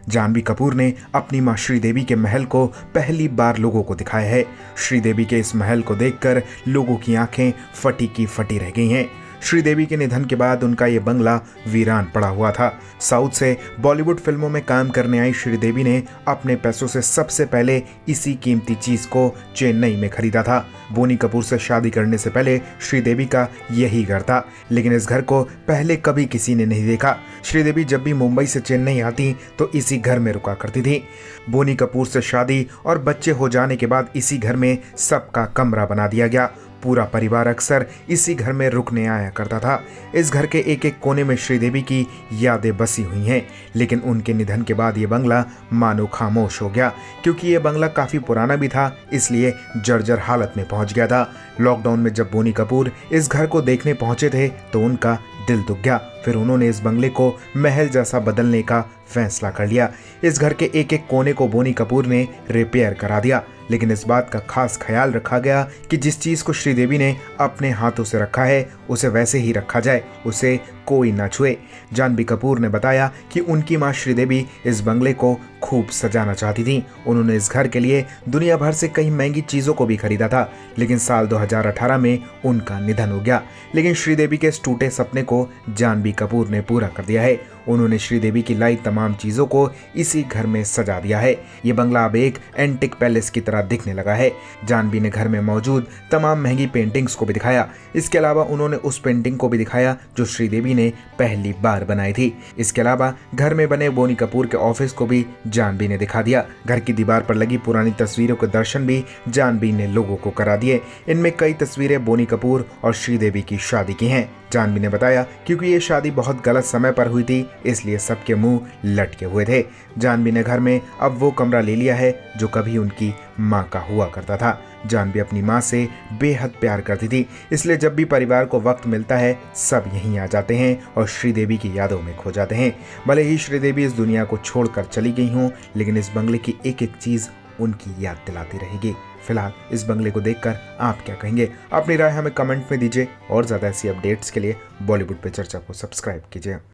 जानवी कपूर ने अपनी मां श्रीदेवी के महल को पहली बार लोगों को दिखाया है। श्रीदेवी के इस महल को देखकर लोगों की आंखें फटी की फटी रह गई हैं। श्रीदेवी के निधन के बाद उनका ये बंगला वीरान पड़ा हुआ था। साउथ से बॉलीवुड फिल्मों में काम करने आई श्रीदेवी ने अपने पैसों से सबसे पहले इसी कीमती चीज को चेन्नई में खरीदा था। बोनी कपूर से शादी करने से पहले श्रीदेवी का यही घर था, लेकिन इस घर को पहले कभी किसी ने नहीं देखा। श्रीदेवी जब भी मुंबई से चेन्नई आती तो इसी घर में रुका करती थी। बोनी कपूर से शादी और बच्चे हो जाने के बाद इसी घर में सबका कमरा बना दिया गया। पूरा परिवार अक्सर इसी घर में रुकने आया करता था। इस घर के एक एक कोने में श्रीदेवी की यादें बसी हुई हैं, लेकिन उनके निधन के बाद ये बंगला मानो खामोश हो गया, क्योंकि ये बंगला काफी पुराना भी था, इसलिए जर्जर हालत में पहुंच गया था। लॉकडाउन में जब बोनी कपूर इस घर को देखने पहुंचे थे तो उनका दिल दुख गया। फिर उन्होंने इस बंगले को महल जैसा बदलने का फैसला कर लिया। इस घर के एक एक कोने को बोनी कपूर ने रिपेयर करा दिया, लेकिन इस बात का खास ख्याल रखा गया कि जिस चीज को श्रीदेवी ने अपने हाथों से रखा है उसे वैसे ही रखा जाए, उसे कोई ना छुए। जानवी कपूर ने बताया कि उनकी मां श्रीदेवी इस बंगले को खूब सजाना चाहती थी। उन्होंने इस घर के लिए दुनिया भर से कई महंगी चीजों को भी खरीदा था, लेकिन साल 2018 में उनका निधन हो गया। लेकिन श्रीदेवी के इस टूटे सपने को जानवी कपूर ने पूरा कर दिया है। उन्होंने श्रीदेवी की लाई तमाम चीजों को इसी घर में सजा दिया है। ये बंगला अब एक एंटिक पैलेस की तरह दिखने लगा है। जानवी ने घर में मौजूद तमाम महंगी पेंटिंग्स को भी दिखाया। इसके अलावा उन्होंने उस पेंटिंग को भी दिखाया जो श्रीदेवी ने पहली बार बनाई थी। इसके अलावा घर में बने बोनी कपूर के ऑफिस को भी जानवी ने दिखा दिया। घर की दीवार पर लगी पुरानी तस्वीरों के दर्शन भी जानवी ने लोगों को करा दिए। इनमें कई तस्वीरें बोनी कपूर और श्रीदेवी की शादी की हैं। जानवी ने बताया क्योंकि ये शादी बहुत गलत समय पर हुई थी, इसलिए सबके मुंह लटके हुए थे। जानवी ने घर में अब वो कमरा ले लिया है जो कभी उनकी मां का हुआ करता था। जानवी अपनी मां से बेहद प्यार करती थी, इसलिए जब भी परिवार को वक्त मिलता है सब यहीं आ जाते हैं और श्रीदेवी की यादों में खो जाते हैं। भले ही श्रीदेवी इस दुनिया को छोड़कर चली गई हों, लेकिन इस बंगले की एक एक चीज उनकी याद दिलाती रहेगी। फिलहाल इस बंगले को देखकर आप क्या कहेंगे? अपनी राय हमें कमेंट में दीजिए और ज़्यादा ऐसी अपडेट्स के लिए बॉलीवुड पे चर्चा को सब्सक्राइब कीजिए।